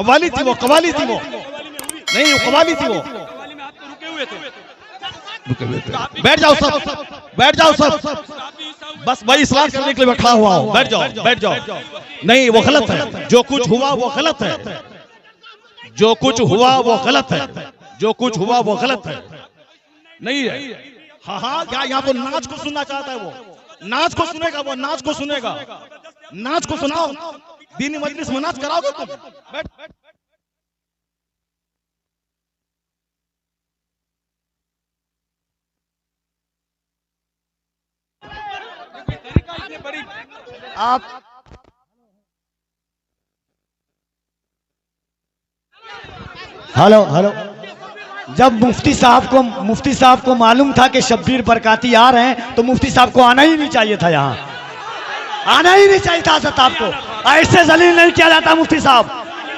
कवाली थी वो, कवाली थी वो, नहीं वो कवाली थी वो। बैठ जाओ सब, बैठ जाओ सब, बस भाई इस्लाह करने के लिए बैठा हुआ हूं, बैठ जाओ, बैठ जाओ। नहीं वो गलत है, जो कुछ हुआ वो गलत है, जो कुछ हुआ वो गलत है, जो कुछ हुआ वो गलत है, नहीं है। हाँ हाँ, क्या यहाँ तो नाच को सुनना चाहता है वो, नाच को सुनेगा वो, नाच को सुनेगा, नाच को सुनाओ, दीनी मजलिस में नाच कराओगे तुम। बैठ। आप हेलो हेलो, जब मुफ्ती साहब को मालूम था कि शब्बीर बरकाती आ रहे हैं तो मुफ्ती साहब को आना ही नहीं चाहिए था, यहाँ आना ही नहीं चाहिए था। हज़रत आपको ऐसे जलील नहीं किया जाता, मुफ्ती साहब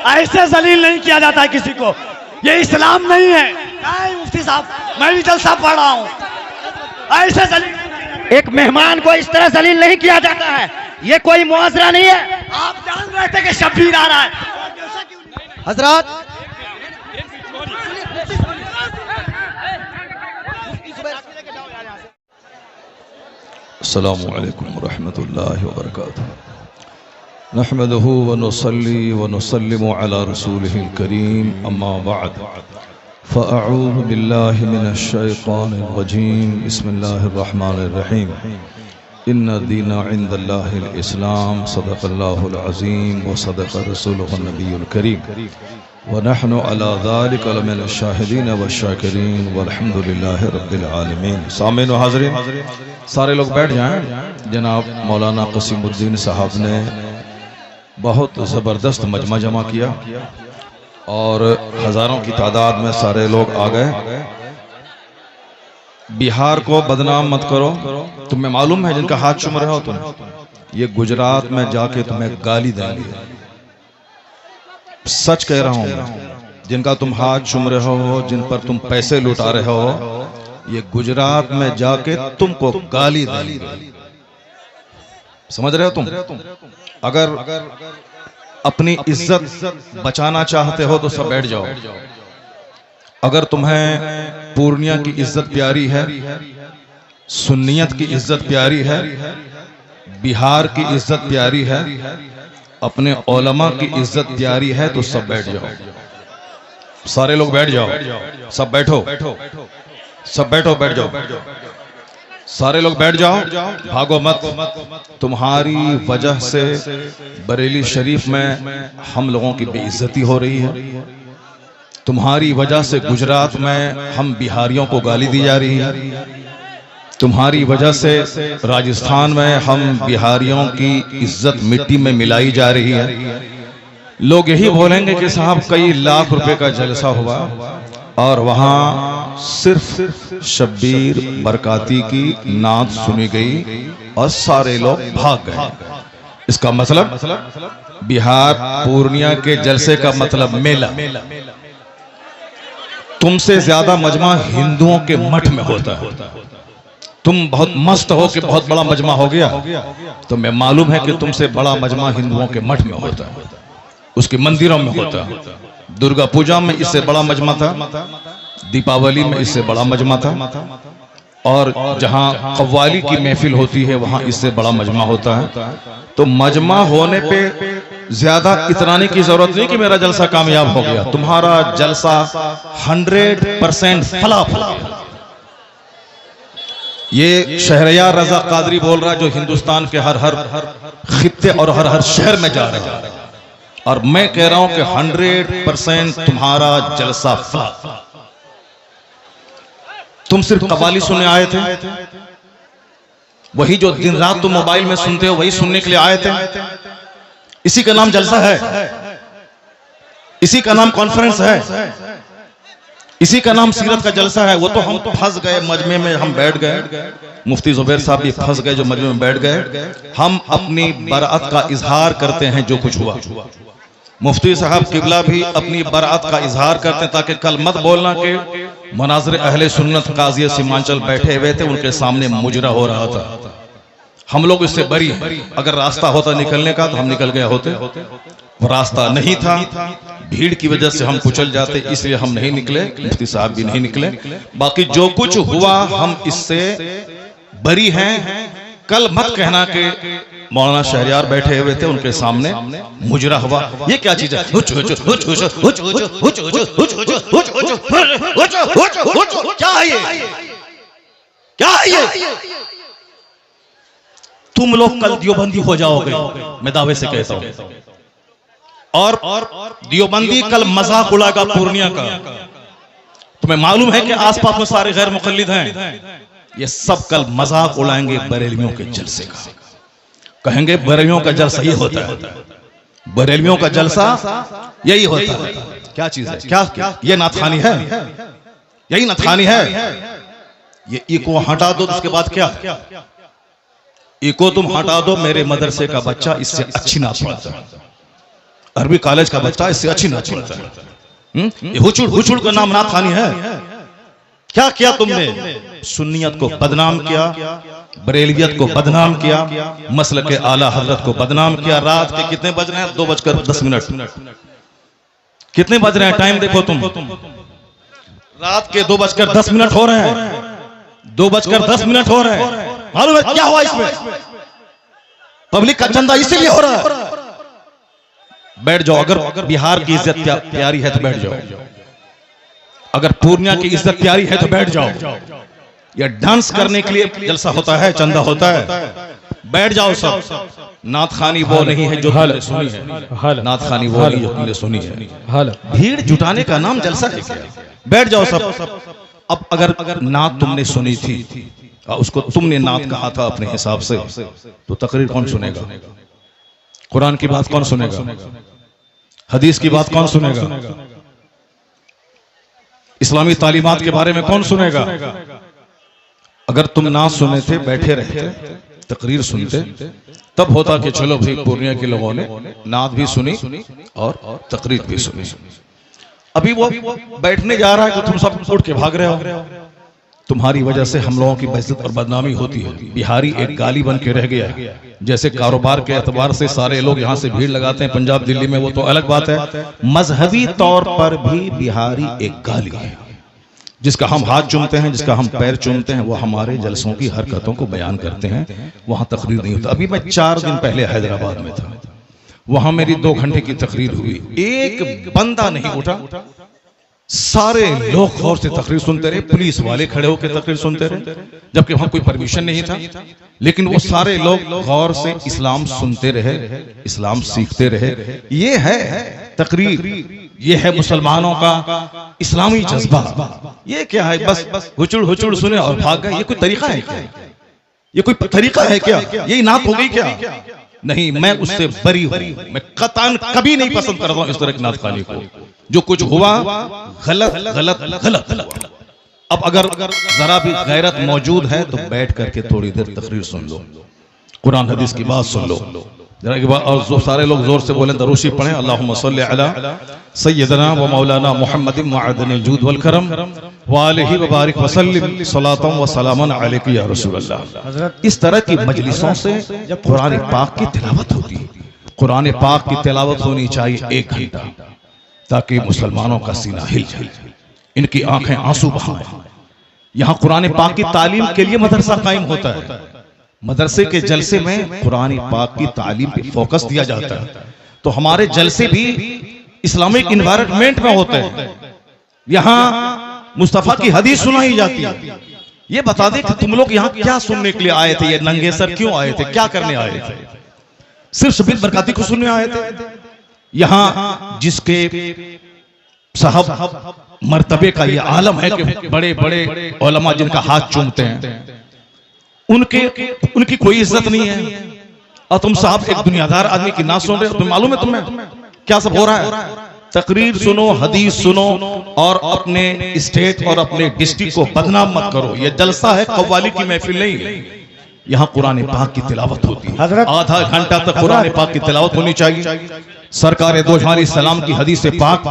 ऐसे जलील नहीं किया जाता किसी को, ये इस्लाम नहीं है। नहीं मुफ्ती साहब, मैं भी जलसा पढ़ रहा हूँ, ऐसे जलील एक मेहमान को इस तरह जलील नहीं किया जाता है, ये कोई मुआवजा नहीं है। आप जान रहे थे कि शब्बीर आ रहा है। हजरत अस्सलामु अलैकुम वरहमतुल्लाहि वबरकातुहू। नहमदुहु व नुसल्ली व नुसल्लिमु अला रसूलिहिल करीम, अम्मा बअद, फ़अऊज़ु बिल्लाहि मिनश शैतानिर रजीम, बिस्मिल्लाहिर रहमानिर रहीम। इन्ना दीना इंदल्लाहिल इस्लाम, सदक़ल्लाहुल अज़ीम व सदक़ रसूलुहुन नबियुल करीम, व नहनु अला ज़ालिका लमिनश शाहिदीन व शाकिरीन वल्हम्दुलिल्लाहि रब्बिल आलमीन। सामीन व हाज़रीन, सारे लोग बैठ जाएं। जनाब मौलाना क़सीमुद्दीन साहब ने बहुत ज़बरदस्त मजमा जमा किया और हज़ारों की तादाद में सारे लोग आ गए। बिहार को बदनाम मत करो, तुम्हें मालूम है जिनका हाथ चूम रहे हो तुम, ये गुजरात में जाके तुम्हें गाली देंगे। सच कह रहा हूं, जिनका तुम हाथ चूम रहे हो, जिन पर तुम पैसे लुटा रहे हो, ये गुजरात में जाके तुमको गाली देंगे। समझ रहे हो तुम? अगर अपनी इज्जत बचाना चाहते हो तो सब बैठ जाओ। अगर तुम्हें पूर्णिया की इज्जत प्यारी है, सुन्नियत की इज्जत प्यारी है, बिहार की इज्जत प्यारी है, अपने उलमा की इज्जत प्यारी है, तो सब बैठ जाओ। सारे लोग बैठ जाओ, सब बैठो, सब बैठो, बैठ जाओ, सारे लोग बैठ जाओ, भागो मत। तुम्हारी वजह से बरेली शरीफ में हम लोगों की बेइज्जती हो रही है, तुम्हारी वजह से गुजरात में हम बिहारियों को गाली दी जा रही है, तुम्हारी वजह से राजस्थान में हम बिहारियों की इज्जत मिट्टी में मिलाई जा रही है। लोग यही बोलेंगे कि साहब कई लाख रुपए का जलसा हुआ और वहां सिर्फ शब्बीर बरकाती की नात सुनी गई और सारे लोग भाग गए। इसका मतलब बिहार पूर्णिया के जलसे का मतलब मेला। तुमसे ज्यादा मजमा हिंदुओं के मठ में होता है। तुम बहुत मस्त हो कि बहुत बड़ा मजमा हो गया, तो मैं मालूम है कि तुमसे बड़ा मजमा हिंदुओं के मठ में होता है, उसके मंदिरों में होता है। दुर्गा पूजा में इससे बड़ा मजमा था, दीपावली में इससे बड़ा मजमा था, और जहां कव्वाली की महफिल होती है वहां इससे बड़ा मजमा होता है। तो मजमा होने पे ज्यादा इतराने की जरूरत नहीं कि मेरा जलसा कामयाब हो गया। तुम्हारा जलसा 100% फलाफल। ये शहरयार रजा कादरी बोल रहा है, जो हिंदुस्तान के हर हर खित्ते और हर हर शहर में जा रहे हैं, और मैं कह रहा हूं कि 100% तुम्हारा जलसा फला। तुम सिर्फ कव्वाली सुनने आए थे, वही जो दिन रात तुम मोबाइल में सुनते हो वही सुनने के लिए आए थे। इसी का नाम जलसा है, इसी का नाम कॉन्फ्रेंस है, इसी का नाम सीरत का जलसा है। वो तो हम फंस गए मजमे में, हम बैठ गए। मुफ्ती जुबैर साहब भी फंस गए जो मजमे में बैठ गए। हम अपनी बरात का इजहार करते हैं जो कुछ हुआ। मुफ्ती साहब किबला भी अपनी बरात का इजहार करते हैं, ताकि कल मत बोलना कि मनाज़िर अहले सुन्नत काज़ी सीमांचल बैठे हुए थे, उनके सामने मुजरा हो रहा था। हम लोग इससे बरी हैं। अगर रास्ता होता निकलने का तो हम निकल गए होते, वो रास्ता नहीं था, भीड़ की वजह से हम कुचल जाते, इसलिए हम नहीं निकले, मुफ्ती साहब भी नहीं निकले। बाकी जो कुछ हुआ हम इससे बरी हैं। कल मत कहना कि मौलाना शहरियार बैठे हुए थे उनके सामने मुजरा हुआ, ये क्या चीज है? क्या है ये? क्या है ये? तुम लोग कल दियोबंदी हो जाओगे, मैं दावे से कहता हूं। और दियोबंदी कल मजाक उड़ाएगा पूर्णिया का। तुम्हें मालूम है कि आसपास में सारे गैर मुकल्लिद हैं, ये सब कल मजाक उड़ाएंगे बरेलवियों के जलसे का। कहेंगे बरेलवियों का जलसा ये होता है, बरेलवियों का जलसा यही होता है। क्या चीज है? क्या ये नाथखानी है? यही नाथखानी है। ये इको हटा दो, उसके बाद क्या? इको तुम हटा दो, मेरे मदरसे का बच्चा इससे अच्छी नाच पढ़ता है, अरबी कॉलेज का बच्चा इससे अच्छी नाच पढ़ता है। ये हुचुड़ का नाम नाथखानी है। क्या किया तुमने? सुन्नियत को बदनाम किया, बरेलियत को बदनाम किया, मसलक के आला हजरत को बदनाम किया। रात के कितने बज रहे हैं? 2:10। कितने बज रहे हैं? टाइम देखो तुम, रात के 2:10 हो रहे हैं। 2:10 हो रहे हैं। मालूम है क्या हुआ इसमें? पब्लिक का चंदा इसीलिए हो रहा है। बैठ जाओ, अगर बिहार की इज्जत प्यारी है तो बैठ जाओ, अगर पूर्णिया की इज्जत प्यारी है तो बैठ जाओ। यह डांस करने के लिए जलसा होता है, चंदा होता है, बैठ जाओ सब। नाथखानी वो नहीं है जो तुमने सुनी है, नाथखानी वो नहीं जो तुमने सुनी है। भीड़ जुटाने का नाम जलसा है क्या? बैठ जाओ सब। अब अगर नात तुमने सुनी थी, उसको तुमने नात कहा था अपने हिसाब से, तो तकरीर कौन सुनेगा? कुरान की बात कौन सुनेगा? हदीस की बात कौन सुनेगा? इस्लामी तालीमात के बारे में कौन सुनेगा? अगर तुम नात सुने थे, बैठे रहते, तकरीर सुनते, तब होता कि चलो भाई पूर्णिया के लोगों ने नात भी सुनी और तकरीर भी सुनी। अभी वो बैठने जा रहा है कि तुम सब उठ के भाग रहे हो। तुम्हारी वजह से हम लोगों की बेइज्जत और बदनामी होती है। बिहारी एक गाली बन के रह गया है। जैसे कारोबार के एतबार से सारे लोग यहाँ से भीड़ लगाते हैं पंजाब दिल्ली में, वो तो अलग बात है। मजहबी तौर पर भी बिहारी एक गाली है। जिसका हम हाथ चूमते हैं, जिसका हम पैर चूमते हैं, वो हमारे जलसों की हरकतों को बयान करते हैं। वहां तकरीर नहीं होता। अभी मैं 4 दिन पहले हैदराबाद में था, वहां मेरी 2 घंटे की तकरीर हुई, एक बंदा नहीं उठा। सारे लोग गौर से तकरीर सुनते रहे, पुलिस वाले खड़े होकर तकरीर सुनते रहे, जबकि वहां कोई परमिशन नहीं था, लेकिन वो सारे लोग गौर से इस्लाम सुनते रहे, इस्लाम सीखते रहे। ये है तकरीर, ये है मुसलमानों का इस्लामी जज्बा। ये क्या है? बस हुचुड़ सुने और भाग गए। ये कोई तरीका है क्या? ये कोई तरीका है क्या? यही नात हो गई क्या? नहीं, मैं उससे बरी हूं। मैं कतान कभी नहीं पसंद करता हूं इस तरह की नाथखानी को। जो कुछ हुआ गलत गलत गलत गलत। अब अगर जरा भी गैरत मौजूद है तो बैठ करके थोड़ी देर तकरीर सुन लो, कुरान हदीस की बात सुन लो जरा की बात। और जो सारे लोग जोर से बोले दरूशी पढ़ें, अल्लाहुम्मा सल्ली अला सय्यदना व मौलाना मुहम्मदिन मअदनिल जूद वल करम व आलिहि व बारिक व सल्लिम सलातन व सलामन अलैका या रसूल अल्लाह। इस तरह की मजलिसों से जब कुरान पाक की तिलावत होती है, कुरान पाक की तिलावत होनी चाहिए 1 घंटा, ताकि मुसलमानों का सीना हिल जाए, इनकी आंखें आंसू बहाएं। यहाँ कुरान पाक की तालीम के लिए मदरसा कायम होता है। मदरसे के जलसे में कुरान पाक की तालीम पे फोकस दिया जाता है। तो हमारे जलसे भी इस्लामिक इन्वायरमेंट में होते हैं। यहाँ मुस्तफा की हदीस सुनाई जाती है। ये बता दे कि तुम लोग यहाँ क्या सुनने के लिए आए थे? ये नंगे सर क्यों आए थे? क्या करने आए थे? सिर्फ शबीर बरकाती को सुनने आए थे? यहाँ जिसके साहब मर्तबे का ये आलम है कि बड़े बड़े उलमा जिनका हाथ चूमते हैं, उनकी कोई इज्जत नहीं है, और तुम साहब एक दुनियादार आदमी की ना सुन रहे हो। तुम्हें मालूम है तुम्हें क्या सब हो रहा है? तकरीर सुनो, हदीस सुनो, और अपने स्टेट और अपने डिस्ट्रिक्ट को बदनाम मत करो। ये जलसा है, कव्वाली की महफिल नहीं है। यहाँ कुरान पाक की तिलावत होती है। आधा घंटा तक कुरान पाक की तिलावत होनी चाहिए। सरकार दो जहां सलाम की हदीस पाक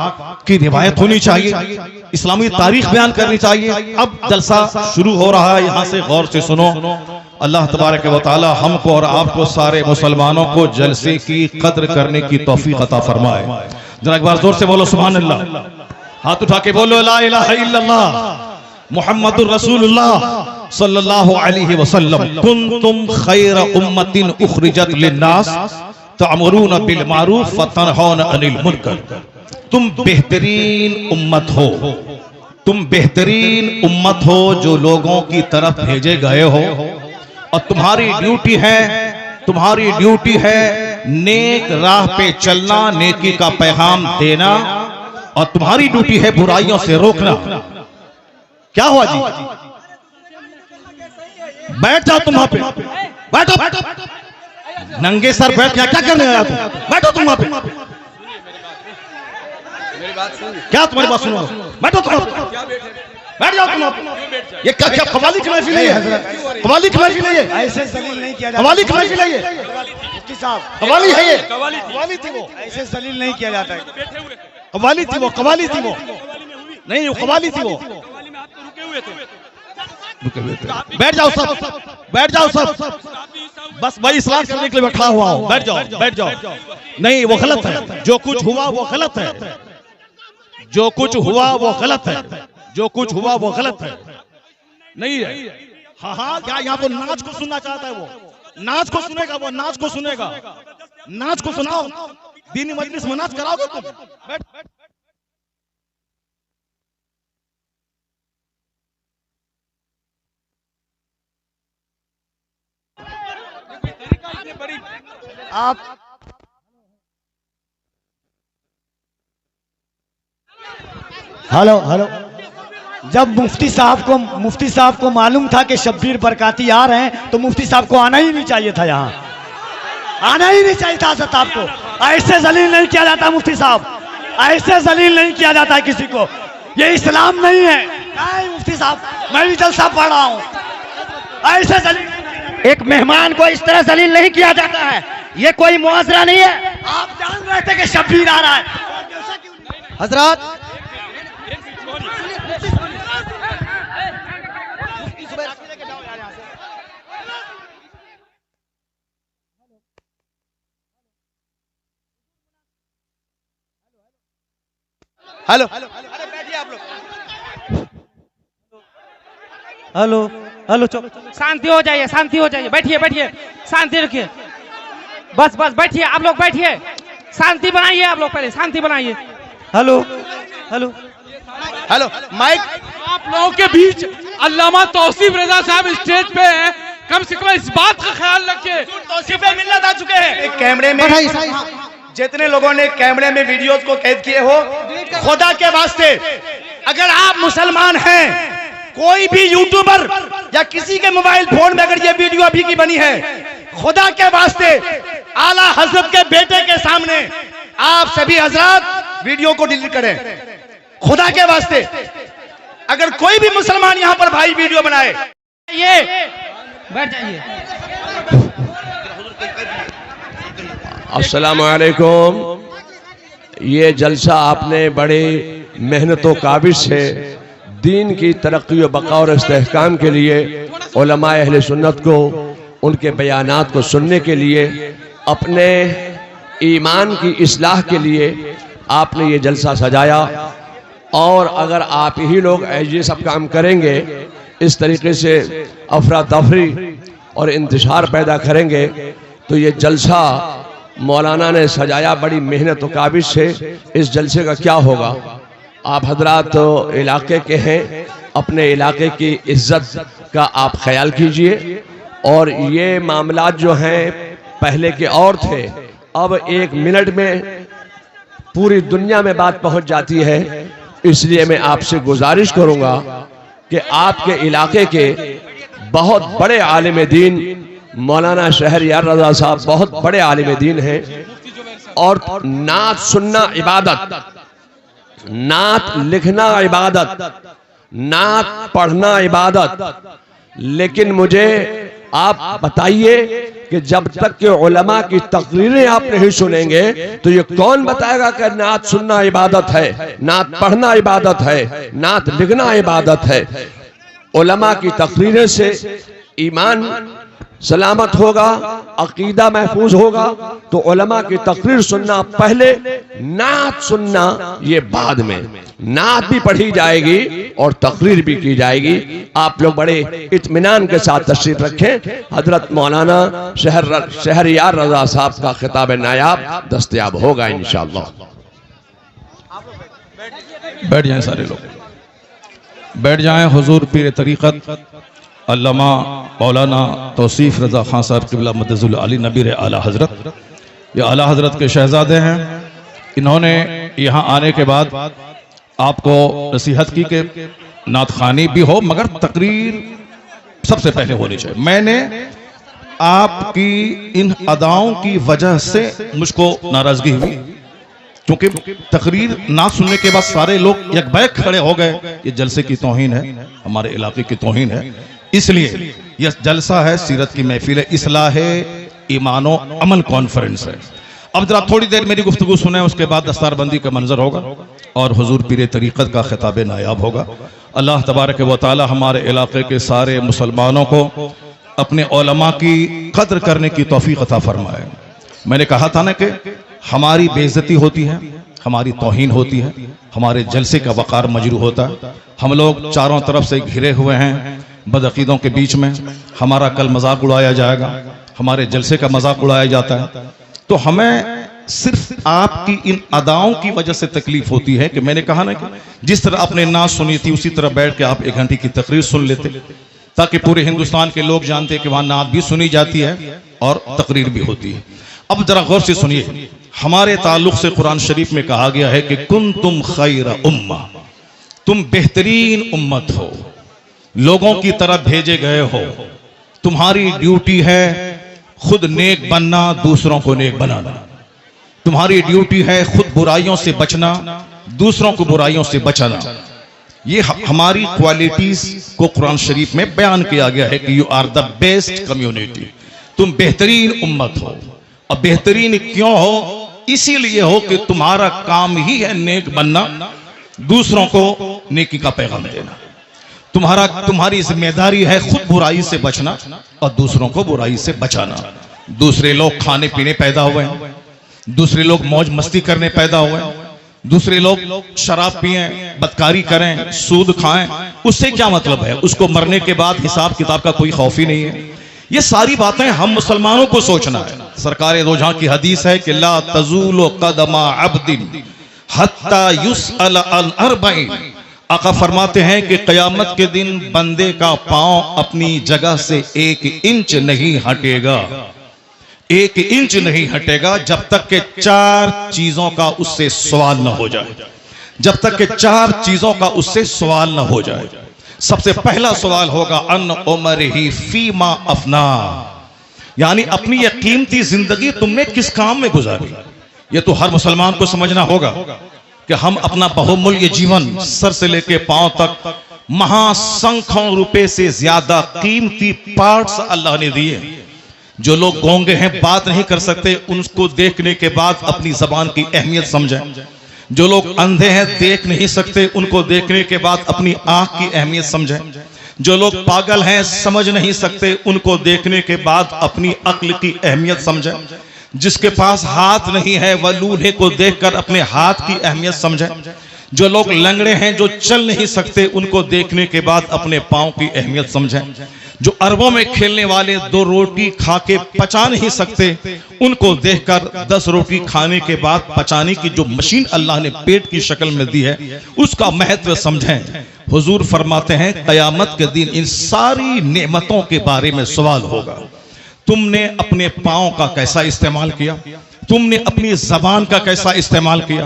की रिवायत होनी चाहिए। इस्लामी तारीख बयान करनी चाहिए। अब जलसा शुरू हो रहा है, यहाँ से गौर से सुनो। अल्लाह तबारक व तआला हमको और आपको सारे मुसलमानों को जलसे की कद्र करने की तौफीक अता फरमाए। जरा एक बार जोर से बोलो सुभान अल्लाह, हाथ उठा के बोलो ला इलाहा इल्लल्लाह मुहम्मदुर रसूलुल्लाह सल्लल्लाहु अलैहि वसल्लम। कुंतुम खैर उम्मतिन उखरिजत लिन्नास तअमुरून बिल मारूफ व तनहौना अनिल मुनकर। तुम बेहतरीन उम्मत हो, तुम बेहतरीन उम्मत हो जो लोगों की तरफ भेजे गए हो, और तुम्हारी ड्यूटी है नेक राह पे चलना, नेकी का पैगाम देना, और तुम्हारी ड्यूटी है बुराइयों से रोकना। क्या हुआ जी? बैठ जाओ तुम वहां पे, बैठो नंगे सर बैठ क्या करने आया तुम? बैठो तुम वहां पे, क्या तुम्हारी बात सुनो? बैठो तुम, बैठ जाओ तुम। ये क्या कवाली की महफिल है? कवाली की महफिल है? ऐसे जलील नहीं किया जाता। कवाली की महफिल है ये? मुफ्ती साहब कवाली है ये? कवाली थी वो, ऐसे जलील नहीं किया जाता है। कवाली थी वो, कवाली थी वो, नहीं वो कवाली थी वो। बैठ जाओ सब, बैठ जाओ सब, बस भाई इस्लाम करने के लिए बैठा हुआ हूं। बैठ जाओ, बैठ जाओ। नहीं वो गलत है, जो कुछ हुआ वो गलत है, जो कुछ हुआ वो गलत है, जो कुछ हुआ वो गलत है, नहीं है। हाँ हाँ, क्या यहाँ को नाच को सुनना चाहता है? वो नाच को सुनेगा, वो नाच को सुनेगा, नाच को सुनाओ। दीनी मजलिस में नाच कराओगे तुम? बैठ। आप हेलो हेलो, जब मुफ्ती साहब को मालूम था कि शब्बीर बरकाती आ रहे हैं तो मुफ्ती साहब को आना ही नहीं चाहिए था, यहाँ आना ही नहीं चाहिए था। हज़रत आपको ऐसे जलील नहीं किया जाता मुफ्ती साहब, ऐसे जलील नहीं किया जाता है किसी को, ये इस्लाम नहीं है। नहीं मुफ्ती साहब, मैं भी जलसा पढ़ रहा हूँ, ऐसे जलील एक मेहमान को इस तरह जलील नहीं किया जाता है, ये कोई मुआजरा नहीं है। आप जान रहे थे कि शब्बीर आ रहा है हजरत। हेलो हेलो हेलो, शांति हो जाइए, शांति हो जाइए, बैठिए बैठिए, शांति रखिए, बस बस बैठिए, आप लोग बैठिए, शांति बनाइए, आप लोग पहले शांति बनाइए। Hello hello hello mic. आप लोगों के बीच अल्लामा तौसीफ रजा साहब स्टेज पे हैं, कम से कम इस बात का ख्याल रखिए। तौसीफ मिल्लत आ चुके हैं। कैमरे में जितने लोगों ने कैमरे में वीडियोस को कैद किए हो, खुदा के वास्ते अगर आप मुसलमान हैं, कोई भी यूट्यूबर या किसी के मोबाइल फोन में अगर ये वीडियो अभी की बनी है, खुदा के वास्ते आला हजरत के बेटे के सामने आप सभी हजरात वीडियो को डिलीट करें। खुदा के वास्ते अगर कोई भी मुसलमान यहाँ पर भाई वीडियो बनाए, ये बैठ जाइए। अस्सलामु अलैकुम। ये जलसा आपने बड़े मेहनत व काबिज से दीन की तरक्की व बका और इस्तेहकाम के लिए उलमा अहले सुन्नत को उनके बयानात को सुनने के लिए, अपने ईमान की इस्लाह के लिए आपने ये जलसा सजाया। और अगर आप ही लोग ये सब काम करेंगे, इस तरीके से अफरा तफरी और इंतशार पैदा करेंगे, तो ये जलसा मौलाना ने सजाया बड़ी मेहनत व काबिज से। इस जलसे का क्या होगा? आप हजरात तो इलाके के हैं, अपने इलाके की इज्जत का आप ख्याल कीजिए। और ये मामलात जो हैं पहले के और थे, अब 1 मिनट में पूरी दुनिया में बात पहुंच जाती है। इसलिए मैं आपसे गुजारिश करूंगा कि आपके इलाके के बहुत बड़े आलिम दीन मौलाना शहरयार रजा साहब बहुत बड़े आलिम दीन हैं, और नात सुनना इबादत, नात लिखना इबादत, नात पढ़ना इबादत। लेकिन मुझे आप बताइए कि जब तक के उलमा की तकरीरें आप नहीं सुनेंगे तो ये कौन बताएगा कि नात सुनना इबादत है, नात पढ़ना इबादत है, नात लिखना इबादत है। उलमा की तकरीरें से ईमान सलामत होगा, अकीदा महफूज होगा, तो उलमा की तकरीर सुनना पहले, नात सुनना ये बाद में। नात भी पढ़ी जाएगी और तकरीर भी की जाएगी। आप लोग बड़े इत्मीनान के साथ तशरीफ रखें। हजरत मौलाना शहरयार रजा साहब का खिताब नायाब दस्तयाब होगा इंशाअल्लाह। बैठ जाएं सारे लोग, बैठ जाएं। हुजूर पीर तरीक़त अल्लामा मौलाना तौसीफ रजा खान साहब क़िबला मदजुल अली नबीर आला हजरत, ये आला हजरत के शहजादे हैं। इन्होंने यहाँ आने के बाद आपको नसीहत की कि नात खानी भी हो मगर तकरीर सबसे पहले होनी चाहिए। मैंने आपकी इन अदाओं की वजह से मुझको नाराजगी हुई, क्योंकि तकरीर ना सुनने के बाद सारे लोग यकबैक खड़े हो गए। ये जलसे की तौहीन है, हमारे इलाके की तौहीन है। इसलिए यह जलसा है, सीरत की महफिल है, इस्लाह ईमानो अमल कॉन्फ्रेंस है। अब जरा थोड़ी देर मेरी गुफ्तगू सुने, उसके बाद दस्तारबंदी का मंजर होगा और हुजूर पीर तरीक़त का खिताब नायाब होगा। अल्लाह तबारक व तआला हमारे इलाके के सारे मुसलमानों को अपने उलमा की कद्र करने की तौफीक अता फरमाए। मैंने कहा था ना कि हमारी बेइज्जती होती है, हमारी तौहीन होती है, हमारे जलसे का वक़ार मजरू होता है। हम लोग चारों तरफ से घिरे हुए हैं बदअकीदों के बीच में। हमारा कल मजाक उड़ाया जाएगा, हमारे जलसे का मजाक उड़ाया जाता है। तो हमें सिर्फ आपकी इन अदाओं की वजह से तकलीफ होती है कि मैंने कहा ना कि जिस तरह आपने नात सुनी थी उसी तरह बैठ के आप 1 घंटे की तकरीर सुन लेते, ताकि पूरे हिंदुस्तान के लोग जानते कि वहां नात भी सुनी जाती है और तकरीर भी होती है। अब जरा गौर से सुनिए, हमारे ताल्लुक से कुरान शरीफ में कहा गया है कि कुंतुम खैर उम्मा, तुम बेहतरीन उम्मत हो, लोगों की तरफ भेजे गए हो। तुम्हारी ड्यूटी है खुद नेक बनना, दूसरों को नेक बनाना। तुम्हारी ड्यूटी है खुद बुराइयों से बचना, दूसरों को बुराइयों से बचाना। ये हमारी क्वालिटीज को कुरान शरीफ में बयान किया गया है कि you are the best community, तुम बेहतरीन उम्मत हो। और बेहतरीन क्यों हो? इसीलिए हो कि तुम्हारा काम ही है नेक बनना, दूसरों को नेकी का पैगाम देना। तुम्हारी जिम्मेदारी है खुद बुराई से बचना और दूसरों को बुराई से बचाना। दूसरे लोग खाने पीने पैदा हुए हैं, दूसरे लोग मौज मस्ती करने पैदा हुए हैं, दूसरे लोग शराब पिएं, बदकारी करें, सूद खाएं, उससे क्या मतलब है? उसको मरने के बाद हिसाब किताब का कोई खौफ ही नहीं है। ये सारी बातें हम मुसलमानों को सोचना है। सरकार दो जहां की हदीस है कि ला तज़ूलु क़दमा अब्दिन हत्ता युसअल अन अर्बईन। आका फरमाते हैं कि क़यामत के दिन बंदे का पांव अपनी जगह से 1 इंच नहीं हटेगा, 1 इंच नहीं हटेगा जब तक के 4 चीजों का उससे सवाल न हो जाए। जब तक के 4 चीजों का उससे सवाल न हो जाए। सबसे पहला सवाल होगा अन उमरिही फीमा अफना, यानी अपनी यह कीमती जिंदगी तुमने किस काम में गुजारी। ये तो हर मुसलमान को समझना होगा कि हम अपना बहुमूल्य जीवन सर से लेके पांव तक महासंख्यों रुपए से ज्यादा कीमती पार्ट्स अल्लाह ने दिए। जो लोग गूंगे हैं, बात नहीं कर सकते, उनको देखने के बाद अपनी जबान की अहमियत समझें। जो लोग अंधे हैं, देख नहीं सकते, उनको देखने के बाद अपनी आंख की अहमियत समझें। जो लोग पागल हैं, समझ नहीं सकते, उनको देखने के बाद अपनी अक्ल की अहमियत समझें। जिसके पास हाथ नहीं है वह लूल्हे को देखकर अपने हाथ की अहमियत समझे। जो लोग लंगड़े हैं, जो चल नहीं सकते, उनको देखने के बाद अपने पांव की अहमियत समझें। जो अरबों में खेलने वाले 2 रोटी खा के पचा नहीं सकते, उनको देखकर 10 रोटी खाने के बाद पचाने की जो मशीन अल्लाह ने पेट की शक्ल में दी है, उसका महत्व समझें। हुजूर फरमाते हैं क़यामत के दिन इन सारी नेमतों के बारे में सवाल होगा। तुमने अपने पांव का कैसा इस्तेमाल किया, तुमने अपनी जबान का कैसा इस्तेमाल किया,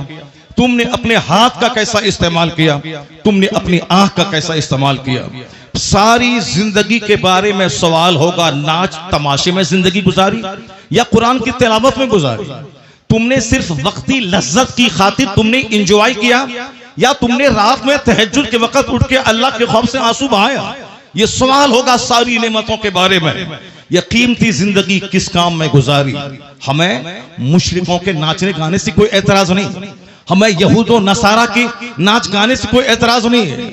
तुमने अपने हाथ का कैसा इस्तेमाल किया, तुमने अपनी आंख का कैसा इस्तेमाल किया। सारी जिंदगी के बारे में सवाल होगा। नाच तमाशे में जिंदगी गुजारी या कुरान की तिलावत में गुजारी? तुमने सिर्फ वक्ती लज्जत की खातिर तुमने इंजॉय किया या तुमने रात में तहज्जुद के वक्त उठ के अल्लाह के खौफ से आंसू बहाया? ये सवाल होगा सारी नेमतों के बारे में। यह कीमती जिंदगी किस काम में गुजारी? हमें मुशरिकों के नाचने गाने से कोई एतराज नहीं, हमें यहूद और नसारा के नाच गाने से कोई एतराज नहीं है,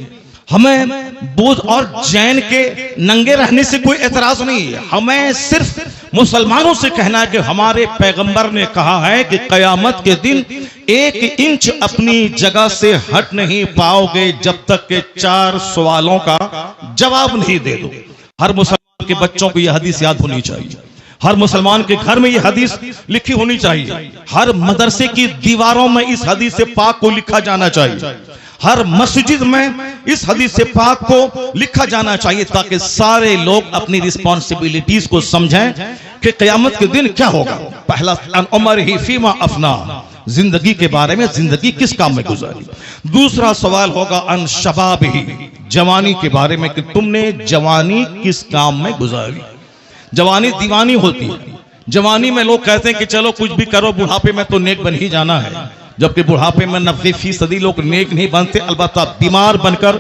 हमें बुद्ध और जैन के नंगे रहने से कोई एतराज नहीं है। हमें सिर्फ मुसलमानों से कहना है कि हमारे पैगंबर ने कहा है कि कयामत के दिन 1 इंच अपनी जगह से हट नहीं पाओगे जब तक के 4 सवालों का जवाब नहीं दे दो। हर मुसलमान के बच्चों को यह हदीस याद होनी चाहिए, हर मुसलमान के घर में यह हदीस लिखी होनी चाहिए, हर मदरसे की दीवारों में इस हदीस से पाक को लिखा जाना चाहिए, हर मस्जिद में इस हदीस से पाक को लिखा जाना चाहिए, ताकि सारे लोग अपनी रिस्पॉन्सिबिलिटीज को समझें कि क़यामत के दिन क्या होगा। पहला अन उमर ही फीमा अफना, जिंदगी के बारे में, जिंदगी किस काम में गुजारी। दूसरा सवाल होगा अन शबाब ही, जवानी के बारे में कि तुमने जवानी किस काम में गुजारी। जवानी दीवानी होती है, जवानी में लोग कहते हैं कि चलो कुछ भी करो, बुढ़ापे में तो नेक बन ही जाना है, जबकि बुढ़ापे में 90% लोग नेक नहीं बनते, अलबत्ता बीमार बनकर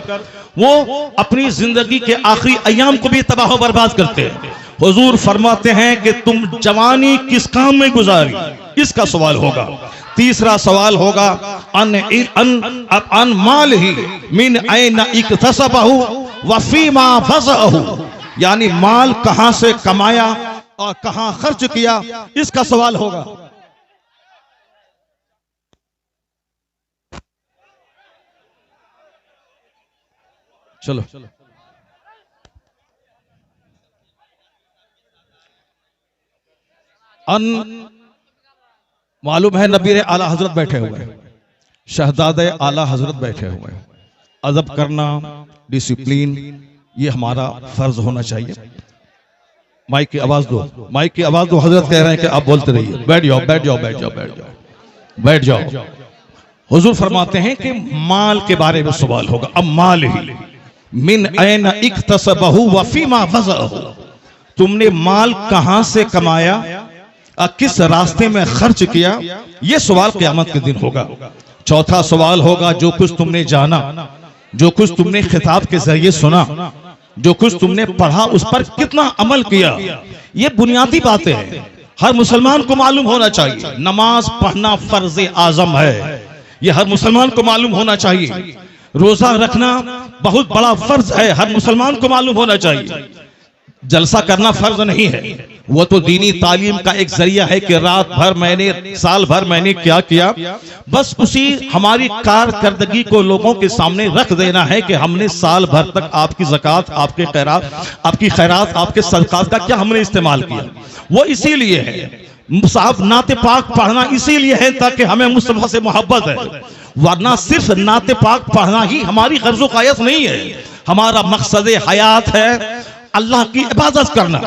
वो अपनी जिंदगी के आखिरी अयाम को भी तबाह बर्बाद करते हैं। हुजूर फरमाते हैं कि तुम जवानी किस काम में गुजारी, इसका सवाल होगा। तीसरा सवाल होगा अन माल ही मिन ऐन इक्तसबहु व फीमा फज़अहु, यानी माल कहां से कमाया और कहां खर्च किया, इसका सवाल होगा। चलो मालूम है नबी आला हजरत बैठे हुए हैं, शहजादे आला हजरत बैठे हुए हैं। अदब करना, डिसिप्लिन, ये हमारा फर्ज होना चाहिए। माइक की आवाज दो, माइक की आवाज दो। हजरत कह रहे हैं कि आप बोलते रहिए। बैठ जाओ, बैठ जाओ, बैठ जाओ, बैठ जाओ, बैठ जाओ। हुजूर फरमाते हैं कि माल के बारे में सवाल होगा। अब माल ही मिन ऐन इक्तसबहु व फीमा फज़अहु, तुमने माल कहां से कमाया और किस रास्ते में खर्च किया, यह सवाल क़यामत के दिन होगा। चौथा सवाल होगा जो कुछ तुमने जाना, जो कुछ तुमने खिताब के जरिए सुना, जो कुछ तुमने पढ़ा, उस पर कितना अमल किया। ये बुनियादी बातें हैं, हर मुसलमान को मालूम होना चाहिए। नमाज पढ़ना फर्ज आजम है, यह हर मुसलमान को मालूम होना चाहिए। रोजा रखना बहुत बड़ा फर्ज है, हर मुसलमान को मालूम होना चाहिए। जलसा करना फर्ज नहीं है, वो तो दीनी तालीम का एक जरिया है कि रात भर मैंने, साल भर मैंने क्या किया, बस उसी हमारी कारकर्दगी को लोगों के सामने रख देना है कि हमने साल भर तक आपकी ज़कात, आपके खैरात, आपकी खैरात, आपके सदकात का क्या हमने इस्तेमाल किया। वो इसीलिए है साहब, नाते पाक पढ़ना इसीलिए है ताकि हमें मुस्तफा से मोहब्बत है, वरना सिर्फ नाते पाक पढ़ना ही हमारी गर्ज़ो क़ायस नहीं है। हमारा मकसद हयात है अल्लाह की इबादत करना।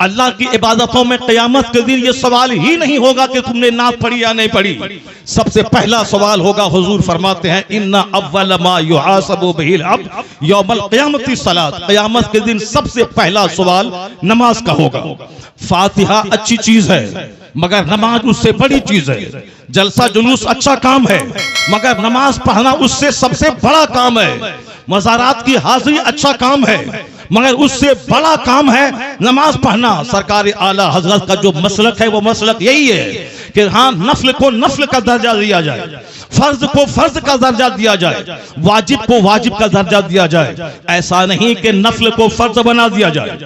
अल्लाह की इबादतों में क़यामत के दिन ये सवाल ही नहीं होगा कि तुमने नात पढ़ी या नहीं पढ़ी। सबसे पहला सवाल होगा, हुजूर फरमाते हैं इन्ना अव्वल मा युहासबु बिहिल अब्द यौमल क़यामति सलात, क़यामत के दिन सबसे पहला सवाल नमाज का होगा। फातिहा अच्छी चीज है मगर नमाज उससे बड़ी चीज है। जलसा जुलूस अच्छा काम है मगर नमाज पढ़ना उससे सबसे बड़ा काम है। मज़ारात की हाजिरी अच्छा काम है मगर उससे बड़ा काम है नमाज पढ़ना। सरकार आला हजरत का जो मसलक है वो मसलक यही है कि हाँ, नफल को नफल का दर्जा दिया जाए, फर्ज को फर्ज का दर्जा दिया जाए, वाजिब को वाजिब का दर्जा दिया जाए। ऐसा नहीं कि नफल को फर्ज बना दिया जाए,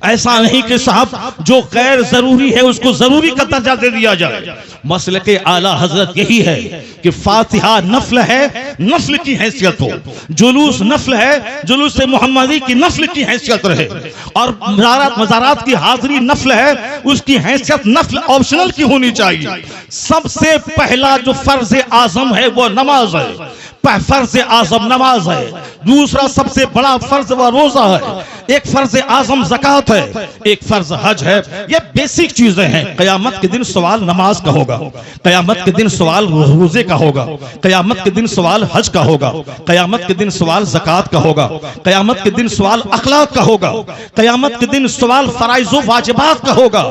ऐसा नहीं कि साहब जो गैर जरूरी है उसको जरूरी का दर्जा दे दिया जाए। मसले के आला हजरत यही है कि फातिहा नफल है, नफल की हैसियत हो, जुलूस नफल है, जुलूस मोहम्मदी की नफल की हैसियत रहे, और मज़ारात की हाजिरी नफल है, उसकी हैसियत नफल ऑप्शनल की होनी चाहिए। सबसे पहला जो फर्ज आजम है वो नमाज है, फर्ज आजम नमाज है। दूसरा सबसे बड़ा फर्ज व रोजा है, एक फर्ज आजम ज़कात है, एक फर्ज हज है। ये बेसिक चीजें हैं। क़यामत के दिन सवाल नमाज का होगा, क़यामत के दिन सवाल रोजे का होगा, क़यामत के दिन सवाल हज का होगा, क़यामत के दिन सवाल ज़कात का होगा, क़यामत के दिन सवाल अखलाक का होगा, क़यामत के दिन सवाल फराइज़ व वाजिबात का होगा।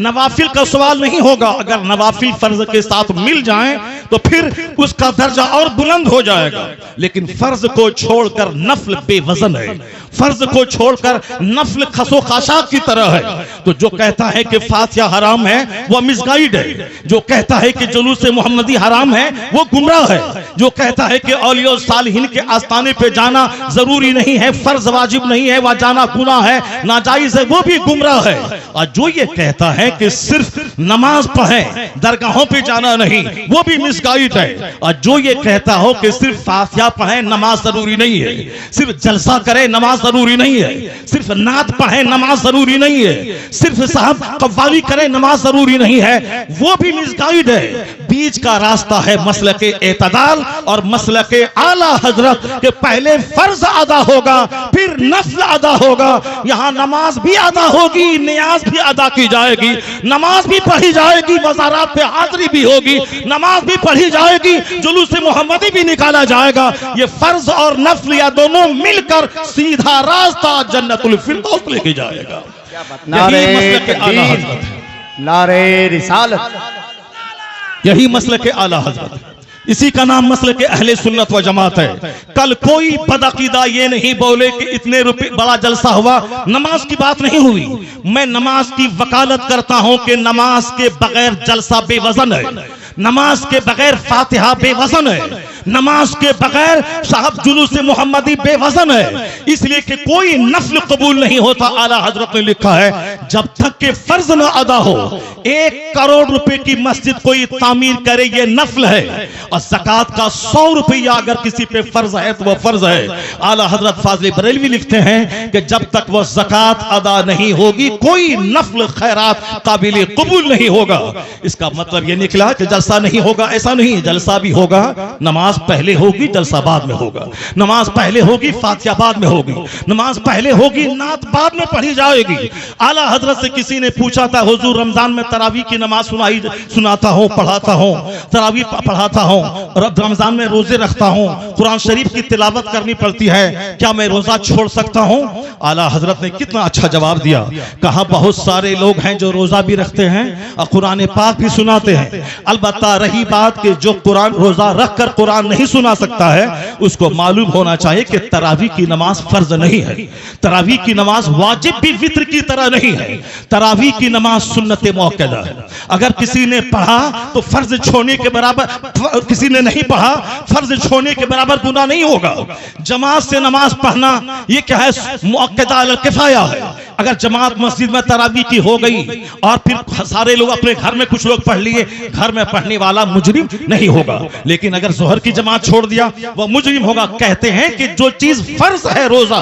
नवाफिल का सवाल नहीं होगा। अगर नवाफिल फर्ज के साथ मिल जाएं तो फिर उसका दर्जा और बुलंद हो जाएगा, लेकिन फर्ज को छोड़कर नफल बेवजन है। फर्ज को छोड़कर नफल खसो खाशाक की तरह है। तो जो कहता है कि फातिहा हराम है वो मिसगाइड है। जो कहता है कि जुलूस मोहम्मदी हराम है वो गुमराह है। जो कहता है कि औलिया सालिहीन के आस्थाने पे जाना जरूरी नहीं है, फर्ज वाजिब नहीं है, वह जाना गुनाह है, नाजायज है, वो भी गुमराह है। और जो ये कहता है कि सिर्फ नमाज पढ़े दरगाहों पे जाना नहीं, वो भी मिसगाइड है। और जो ये कहता हो कि सिर्फ फातिहा पढ़े नमाज जरूरी नहीं है, सिर्फ जलसा करे नमाज जरूरी नहीं है, सिर्फ नात पढ़े नमाज जरूरी नहीं है, सिर्फ साहब कव्वाली करे नमाज जरूरी नहीं है, वो भी मिसगाइड है। बीच का रास्ता है मसलके एतदाल और मसलके आला हजरत के पहले फर्ज अदा होगा फिर नफल अदा होगा। यहाँ नमाज भी अदा होगी, नियाज भी अदा की जाएगी, नमाज भी पढ़ी जाएगी, मज़ारात पे हाजिरी भी होगी, नमाज भी पढ़ी जाएगी, जुलूस मोहम्मदी भी निकाला जाएगा। ये फर्ज और नफल या दोनों मिलकर सीधा रास्ता जन्नतुल फिरदौस लेके जाएगा। नारे यही मसलके आला हजरत है, तकबीर, नारे रिसालत, यही मसलके आला हजरत है। इसी का नाम मसलके अहले सुन्नत व जमात है। कल कोई बदअकीदा ये नहीं बोले कि इतने रुपए बड़ा जलसा हुआ, नमाज की बात नहीं हुई। मैं नमाज की वकालत करता हूं कि नमाज के बगैर जलसा बेवजन है, नमाज के बगैर फातिहा बेवजन है, नमाज के बगैर साहब जुलूस मोहम्मदी बेवजन है। इसलिए कि कोई नफल कबूल नहीं होता। आला हजरत ने लिखा है जब तक के फर्ज न अदा हो। 1 करोड़ रुपए की मस्जिद कोई तामीर करे ये नफल है, और ज़कात का 100 रुपया अगर किसी पे फर्ज है तो वह फर्ज है। आला हजरत फाज़िल बरेलवी लिखते हैं कि जब तक वह ज़कात अदा नहीं होगी कोई नफल खैरात काबिल कबूल नहीं होगा। इसका मतलब यह निकला कि जलसा नहीं होगा, ऐसा नहीं, जलसा भी होगा, नमाज पहले होगी जलसा बाद में होगा, नमाज पहले होगी फातिहा बाद में होगी, नमाज पहले होगी नात बाद में पढ़ी जाएगी। आला हजरत से किसी ने पूछा था हुजूर रमजान में तरावी की नमाज सुनाता हूँ, पढ़ाता हूँ, तरावी पढ़ाता हूँ, रमजान में रोजे रखता हूँ, कुरान शरीफ की तिलावत करनी पड़ती है, क्या मैं रोजा छोड़ सकता हूँ? आला हजरत ने कितना अच्छा जवाब दिया। कहा बहुत सारे लोग हैं जो रोजा भी रखते हैं और कुरान पाक भी सुनाते हैं। अलबत्ता रही बात कि जो कुरान रोजा रख कर कुरान नहीं सुना सकता है उसको मालूम होना चाहिए कि तरावी की नमाज फर्ज नहीं है, तरावी की नमाज वाजिब भी वित्र की तरह नहीं है, तरावी की नमाज सुन्नत मुअक्कदा है। अगर किसी ने पढ़ा तो फर्ज छोड़ने के बराबर, किसी ने नहीं पढ़ा फर्ज छोड़ने के बराबर गुनाह नहीं होगा। जमात से नमाज पढ़ना ये क्या है, मुअक्कदा अल किफाया है। अगर जमात मस्जिद में तरावी की हो गई और फिर सारे लोग अपने घर में कुछ लोग पढ़ लिए, घर में पढ़ने वाला मुजरिम नहीं होगा। लेकिन अगर जोहर की जमात छोड़ दिया वह मुजरिम होगा। कहते हैं कि जो चीज फर्ज है रोजा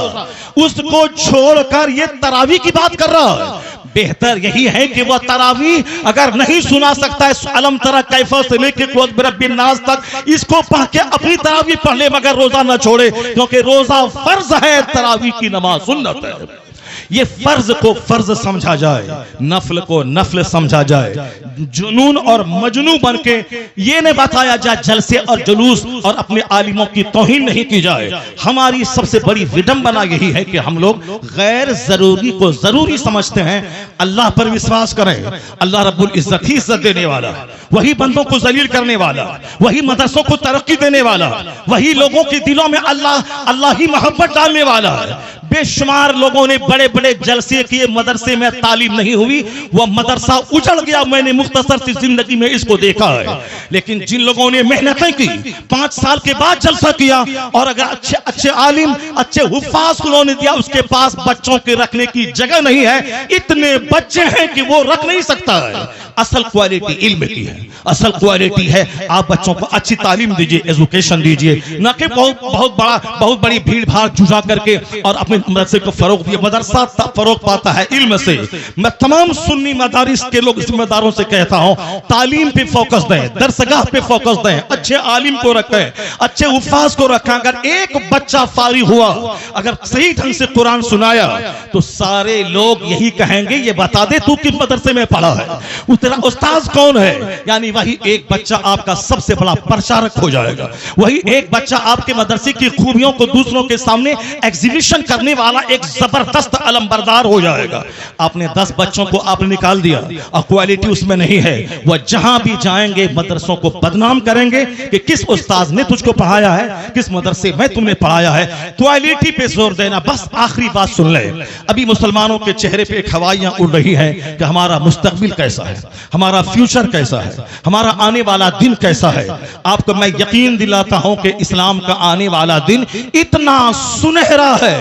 उसको छोड़कर ये तरावी की बात कर रहा है। बेहतर यही है कि वह तरावी अगर नहीं सुना सकता है अलम तरा कैफा से लेके कुल बिरब्बिन नास तक इसको पढ़ के अपनी तरावी पढ़ ले मगर रोजा ना छोड़े, क्योंकि रोजा फर्ज है, तरावी की नमाज सुन्नत है। ये फर्ज को फर्ज समझा जाए, नफल को नफल समझा जाए। जुनून और मजनू बन के ये न बताया जाए जलसे और जुलूस और अपने आलिमों की तौहीन नहीं की जाए। हमारी सबसे बड़ी विडंबना यही है कि हम लोग गैर जरूरी को जरूरी समझते हैं। अल्लाह पर विश्वास करें, अल्लाह रब्बुल इज्जत ही इज्जत देने वाला, वही बंदों को जलील करने वाला, वही मदरसों को तरक्की देने वाला, वही लोगों के दिलों में अल्लाह ही मोहब्बत डालने वाला है। बेशुमार लोगों ने बड़े बड़े जलसे किए, मदरसे में तालीम नहीं हुई, वह मदरसा उजड़ गया। मैंने मुख्तसर सी जिंदगी में इसको देखा है। लेकिन जिन लोगों ने मेहनतें की, 5 साल के बाद जलसा किया और अगर अच्छे अच्छे आलिम, अच्छे हुफ्फाज उन्होंने दिया, उसके पास बच्चों के रखने की जगह नहीं है, इतने बच्चे हैं कि वो रख नहीं सकता है। असल क्वालिटी इल्म की है, असल क्वालिटी है आप बच्चों को अच्छी तालीम दीजिए, एजुकेशन दीजिए, न कि बहुत बड़ी भीड़ भाड़ जुटा करके और अपने मदरसे को फरोग दिए। मदरसा फरोग पाता है इल्म से। मैं तमाम सुन्नी मदारिस के लोग जिम्मेदारों से कहता हूं तालीम पे फोकस दें, दरसगाह पे फोकस दें, अच्छे आलिम को रखें, अच्छे उफाज को रखें। अगर एक बच्चा फारिग हुआ, अगर सही ढंग से कुरान सुनाया तो सारे लोग यही कहेंगे ये बता दे तू किस मदरसे में पढ़ा है, तेरा उस्ताद कौन है। यानी वही एक बच्चा आपका सबसे बड़ा प्रचारक हो जाएगा, वही एक बच्चा आपके मदरसे की खूबियों को दूसरों के सामने एग्जीबिशन करने करने वाला एक जबरदस्त अलमबरदार हो जाएगा। आपने 10 बच्चों को आपने निकाल दिया और क्वालिटी उसमें नहीं है, वह जहां भी जाएंगे मदरसों को बदनाम करेंगे कि किस उस्ताद ने तुझको पढ़ाया है, किस मदरसे में तुमने पढ़ाया है। क्वालिटी पे जोर देना। बस आखिरी बात सुन ले, अभी मुसलमानों के चेहरे पे हवाइयां उड़ रही हैं कि हमारा मुस्तकबिल कैसा है, हमारा फ्यूचर कैसा है, हमारा आने वाला दिन कैसा है। आपको मैं यकीन दिलाता हूं कि इस्लाम का आने वाला दिन इतना सुनहरा है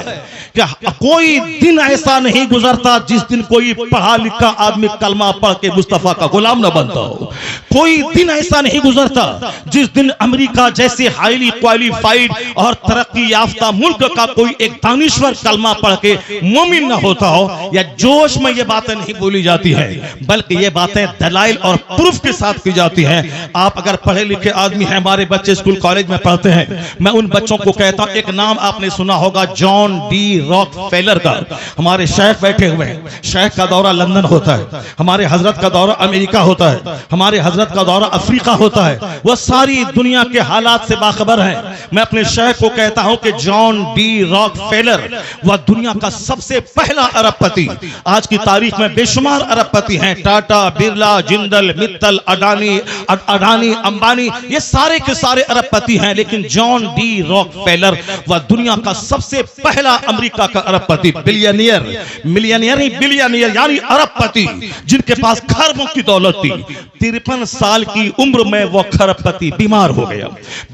कि कोई दिन ऐसा नहीं गुजरता जिस दिन कोई पढ़ा लिखा आदमी कलमा पढ़ के मुस्तफा का गुलाम न बनता हो। कोई दिन ऐसा नहीं गुजरता जिस दिन अमेरिका जैसे हाईली क्वालिफाइड और तरक्की याफ्ता मुल्क का कोई एक दानिश्वर कलमा पढ़ के मोमिन न होता हो। या जोश में ये बातें नहीं बोली जाती है, बल्कि ये बातें दलाइल और प्रूफ के साथ की जाती हैं। आप अगर पढ़े लिखे आदमी हैं, हमारे बच्चे स्कूल कॉलेज में पढ़ते हैं, मैं उन बच्चों को कहता हूं, एक नाम आपने सुना होगा जॉन डी रॉकफेलर का। हमारे शेख बैठे हुए हैं, शेख का दौरा लंदन होता है, हमारे हजरत का दौरा अमेरिका होता है, हमारे हजरत का दौरा अफ्रीका होता है। वह सारी दुनिया के हालात से बाखबर है। मैं अपने शेख को कहता हूं कि जॉन डी रॉकफेलर वह दुनिया का सबसे पहला अरबपति, आज की तारीख में बेशुमार अरबपति हैं, टाटा, बिरला, जिंदल, मित्तल, अडानी, अंबानी, ये सारे के सारे अरबपति हैं। लेकिन जॉन डी रॉकफेलर वह दुनिया का सबसे पहला अमेरिका का अरबपति, मिलियनियर नहीं बिलियनियर यानी अरबपति, जिनके पास खरबों की दौलत थी। 53 साल की उम्र में वो खरबपति बीमार हो गया।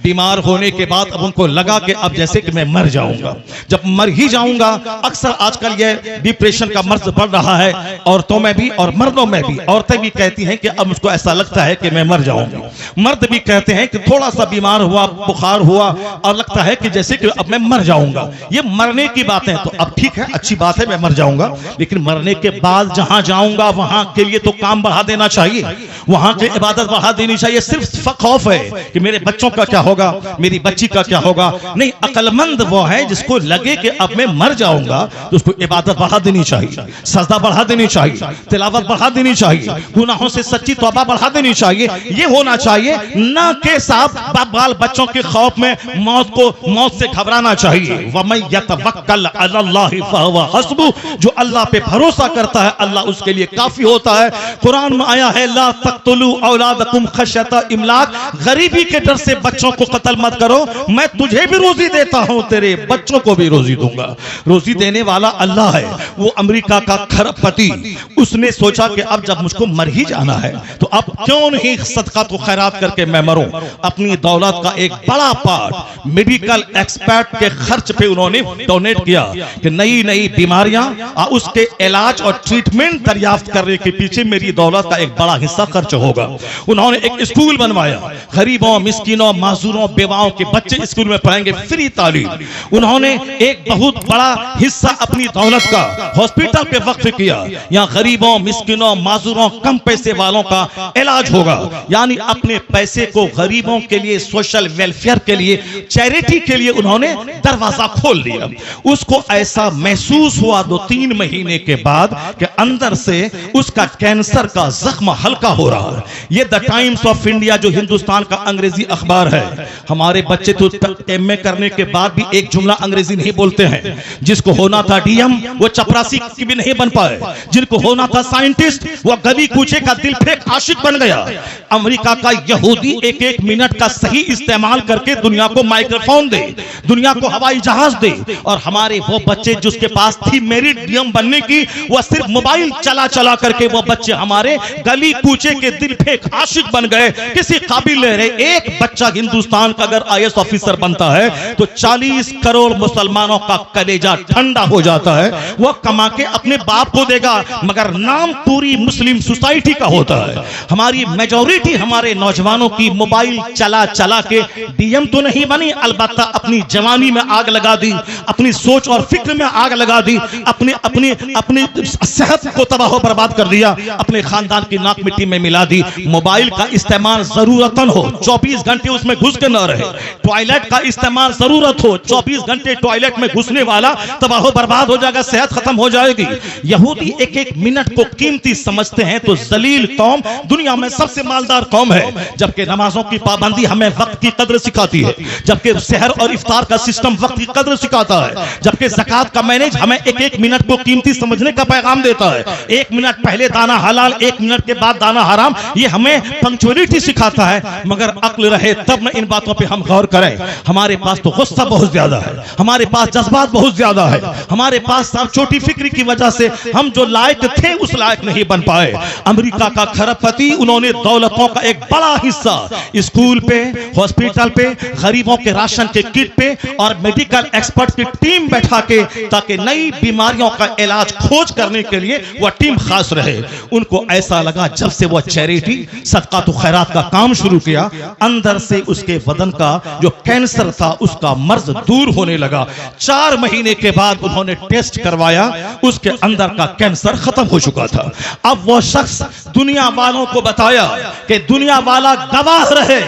बीमार होने के बाद अब उनको लगा कि अब जैसे कि मैं मर जाऊंगा। जब मर ही जाऊंगा, अक्सर आजकल ये डिप्रेशन का मर्ज बढ़ रहा है औरतों में भी और मर्दों में भी। औरतें भी कहती हैं कि अब मुझको ऐसा लगता है कि मैं मर जाऊंगा, मर्द भी कहते हैं कि थोड़ा सा बीमार हुआ, बुखार हुआ और लगता है कि जैसे कि अब मैं मर जाऊंगा। ये मरने की बातें तो अब ठीक है, अच्छी बात है, मैं मर जाऊंगा, लेकिन मरने के बाद जहां जाऊंगा वहां के लिए तो काम बढ़ा देना चाहिए, वहां की इबादत बढ़ा देनी चाहिए। सिर्फ खौफ है कि मेरे बच्चों का क्या होगा, मेरी बच्ची का क्या होगा। नहीं, अक्लमंद वो है जिसको लगे कि अब मैं मर जाऊंगा तो उसको इबादत बढ़ा देनी चाहिए, सजदा बढ़ा देनी चाहिए, तिलावत बढ़ा देनी चाहिए, गुनाहों से सच्ची तौबा बढ़ा देनी चाहिए। ये होना चाहिए, ना के साथ बाल बच्चों के खौफ में मौत से घबराना चाहिए। वमन यतवक्कल अलल्लाहि फहुव हस्बुह, जो अल्लाह पे भरोसा करता है अल्लाह उसके लिए काफी होता है। कुरान में आया है ला तक़तुलू औलादकुम खश्यता इमलाक, गरीबी के डर से बच्चों को कत्ल मत करो, मैं तुझे भी रोजी देता हूं, तेरे बच्चों को भी रोजी दूंगा। रोजी देने वाला अल्लाह है। वो अमेरिका का खरबपति, उसने सोचा कि अब जब मुझको मर ही जाना है तो अब क्यों नहीं सदका तो खैरात करके मैं मरूं। अपनी दौलत का एक बड़ा पार्ट मेडिकल एक्सपर्ट के खर्च पे उन्होंने डोनेट किया कि नई नई बीमारियां और उसके इलाज और ट्रीटमेंट दरियाफ्त करने के पीछे मेरी दौलत का एक बड़ा हिस्सा खर्च होगा। उन्होंने एक स्कूल बनवाया, गरीबों, मिस्किनों, माजूरों, बेवाओं के बच्चे स्कूल में पढ़ेंगे, फ्री तालीम। उन्होंने एक बहुत बड़ा हिस्सा अपनी दौलत का हॉस्पिटल पे वक्फ किया, यहाँ गरीबों, मिस्किनों, माजूरों, कम पैसे वालों का इलाज होगा। यानी अपने पैसे को गरीबों के लिए, सोशल वेलफेयर के लिए, चैरिटी के लिए उन्होंने दरवाजा खोल दिया। उसको ऐसा महसूस हुआ 2-3 महीने के बाद कि अंदर से उसका कैंसर का जख्म हल्का हो रहा है। ये द टाइम्स ऑफ इंडिया जो हिंदुस्तान का अंग्रेजी अखबार है, हमारे बच्चे तो एमए करने के बाद भी एक जुमला अंग्रेजी नहीं बोलते हैं। जिसको होना था डीएम वो चपरासी की भी नहीं बन पाए, जिनको होना था साइंटिस्ट वो गली कूचे का दिल फेंक आशिक बन गया। अमेरिका का यहूदी 1-1 मिनट का सही इस्तेमाल करके दुनिया को माइक्रोफोन दे, दुनिया को हवाई जहाज दे, और हमारे वो बच्चे जिसके पास थी मेरिट डीएम बनने की, वह सिर्फ मोबाइल चला चला करके वो बच्चे हमारे गली कूचे के दिल फेंक आशिक बन गए, किसी काबिल नहीं रहे। एक बच्चा हिंदुस्तान का अगर आईएएस ऑफिसर बनता है तो 40 करोड़ मुसलमानों का कलेजा ठंडा हो जाता है। वह कमा के अपने बाप को देगा, मगर नाम पूरी मुस्लिम सोसाइटी का होता है। हमारी मेजॉरिटी हमारे नौजवानों की मोबाइल चला चला के डीएम तो नहीं बनी, अलबत्ता अपनी जवानी में आग लगा दी, अपनी सोच और फिक्र में आग लगा दी, अपने अपने अपने सेहत सेहत को तबाह बर्बाद कर दिया, अपने खानदान की नाक मिट्टी में मिला दी। मोबाइल का इस्तेमाल जरूरतन हो, 24 घंटे उसमें घुस के न रहे। टॉयलेट का इस्तेमाल जरूरत हो, 24 घंटे टॉयलेट में घुसने वाला तबाह बर्बाद हो जाएगा, सेहत खत्म हो जाएगी। यहूदी एक एक मिनट को कीमती समझते हैं तो जलील कौम दुनिया में सबसे मालदार कौम है। जबकि नमाजों की पाबंदी हमें वक्त की कदर सिखाती है, जबकि सहर और इफ्तार का सिस्टम वक्त की कदर सिखाता है, जबकि ज़कात का मैनेज हमें एक एक मिनट को कीमती समझने का पैगाम देता है। 1 मिनट पहले दाना हलाल, 1 मिनट के बाद दाना हराम, ये हमें पंक्चुअलिटी सिखाता है। मगर अक्ल रहे तब न इन बातों पे हम गौर करें। हमारे पास तो गुस्सा बहुत ज्यादा है, हमारे पास जज्बात बहुत ज्यादा है, हमारे पास साहब छोटी फिक्री की वजह से हम जो लायक थे उस लायक नहीं बन पाए। अमेरिका का खरबपति, उन्होंने दौलतों का एक बड़ा हिस्सा स्कूल पे, हॉस्पिटल पे, गरीबों के राशन के किट पे और मेडिकल एक्सपर्ट की टीम बैठा के, ताकि नई बीमारियों का इलाज खोज करने के लिए वह टीम खास रहे। उनको ऐसा लगा जब से वह चैरिटी सदका तो खैरात का काम शुरू किया, अंदर से उसके बदन का जो कैंसर था उसका मर्ज दूर होने लगा। 4 महीने के बाद उन्होंने टेस्ट करवाया, उसके अंदर का कैंसर खत्म हो चुका था। अब वो शख्स दुनिया वालों को बताया कि दुनिया वाला गवाह रहे,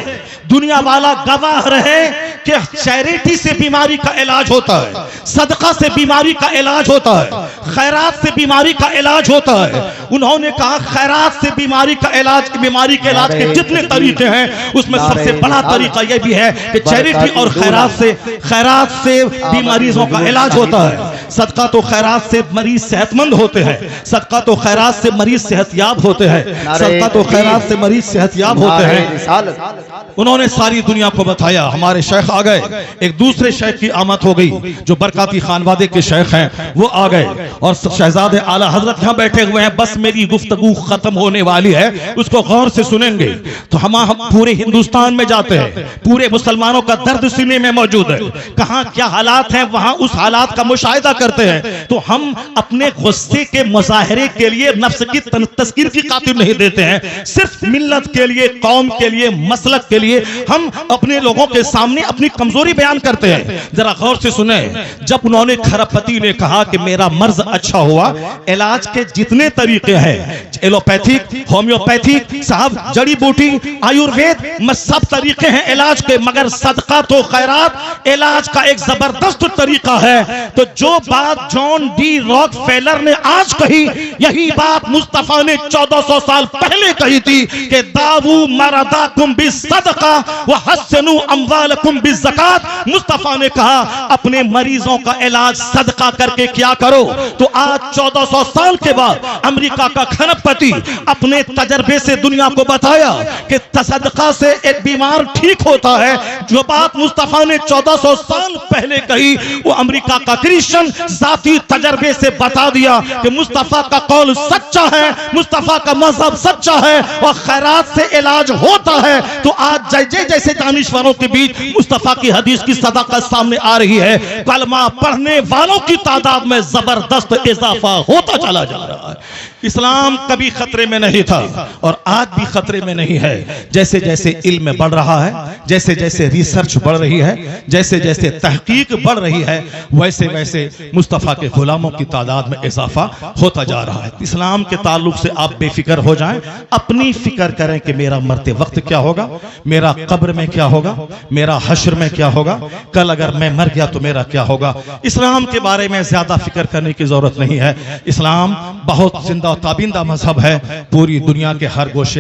दुनिया वाला गवाह रहे कि चैरिटी से बीमारी का इलाज होता है, सदका से बीमारी का इलाज होता है, खैरात से बीमारी का इलाज होता है। उन्होंने कहा खैरात से बीमारी का इलाज, बीमारी के इलाज के जितने तरीके हैं उसमें सबसे बड़ा तरीका यह भी है कि चैरिटी और खैरात से बीमारियों का इलाज होता है। सदका तो खैरात से मरीज सेहतमंद होते हैं, सदका तो खैरात से मरीज सेहतयाब होते हैं, सदका तो खैरात से मरीज सेहतयाब होते हैं। उन्होंने सारी दुनिया को बताया। हमारे शेख आ गए, एक दूसरे शेख की आमद हो गई, जो बरकाती खानवादे के शेख हैं वो आ गए और शहजादे आला हजरत यहाँ बैठे हुए हैं। बस मेरी गुफ्तगू खत्म होने वाली है, उसको गौर से सुनेंगे तो हम पूरे हिंदुस्तान में जाते हैं, पूरे मुसलमानों का दर्द सीने में मौजूद है, कहाँ क्या हालात हैं वहां उस हालात का मुशाहिदा करते हैं। तो हम अपने गुस्से के मुजाहरे के लिए नफ्स की तस्कीर की खातिर नहीं देते हैं, सिर्फ मिल्लत के लिए, कौम के लिए, मसलक के लिए हम अपने लोगों के सामने अपनी कमजोरी बयान करते हैं। जरा गौर से सुने, जब उन्होंने खरबपति ने कहा कि मेरा मर्ज अच्छा हुआ, इलाज के जितने तरीके हैं, एलोपैथिक, होम्योपैथिक, साहब जड़ी बूटी, आयुर्वेद में सब तरीके हैं इलाज के, मगर सदका तो खैरात इलाज का एक जबरदस्त तरीका है। तो जो बात जॉन डी रॉकफेलर ने आज कही, यही बात मुस्तफा ने 1400 साल पहले कही थी कि दावू मरदाकुम बिस्सदका व हस्सनु अमवालकुम बिज़्ज़कात। मुस्तफा ने कहा अपने मरीजों का इलाज सदका करके क्या करो। तो आज 1400 साल के बाद अमेरिका का खरबपति अपने तजर्बे से दुनिया को बताया कि सदका से एक बीमार ठीक होता है। जो बात मुस्तफा ने 1400 साल पहले कही, वो अमेरिका का क्रिश्चियन जाती तजर्बे से बता दिया कि मुस्तफा का कौल सच्चा है, मुस्तफा का मजहब सच्चा है और खैरात से इलाज होता है। तो आज जैसे दानिश्वरों के बीच मुस्तफा की हदीस की सदाकत सामने आ रही है, कलमा पढ़ने वालों की तादाद में जबरदस्त इजाफा होता चला जा रहा है। इस्लाम कभी खतरे में नहीं था और आज भी खतरे में नहीं है। जैसे जैसे इल्म बढ़ रहा है, जैसे जैसे रिसर्च बढ़ रही है, जैसे जैसे तहकीक बढ़ रही है, वैसे वैसे मुस्तफा के गुलामों की तादाद में इजाफा होता जा रहा है। इस्लाम के ताल्लुक से आप बेफिक्र हो जाएं, अपनी फिक्र करें कि मेरा मरते वक्त क्या होगा, मेरा कब्र में क्या होगा, मेरा हश्र में क्या होगा, कल अगर मैं मर गया तो मेरा क्या होगा। इस्लाम के बारे में ज्यादा फिक्र करने की जरूरत नहीं है। इस्लाम बहुत जिंदा ताबिंदा मजहब है, पूरी दुनिया के हर गोशे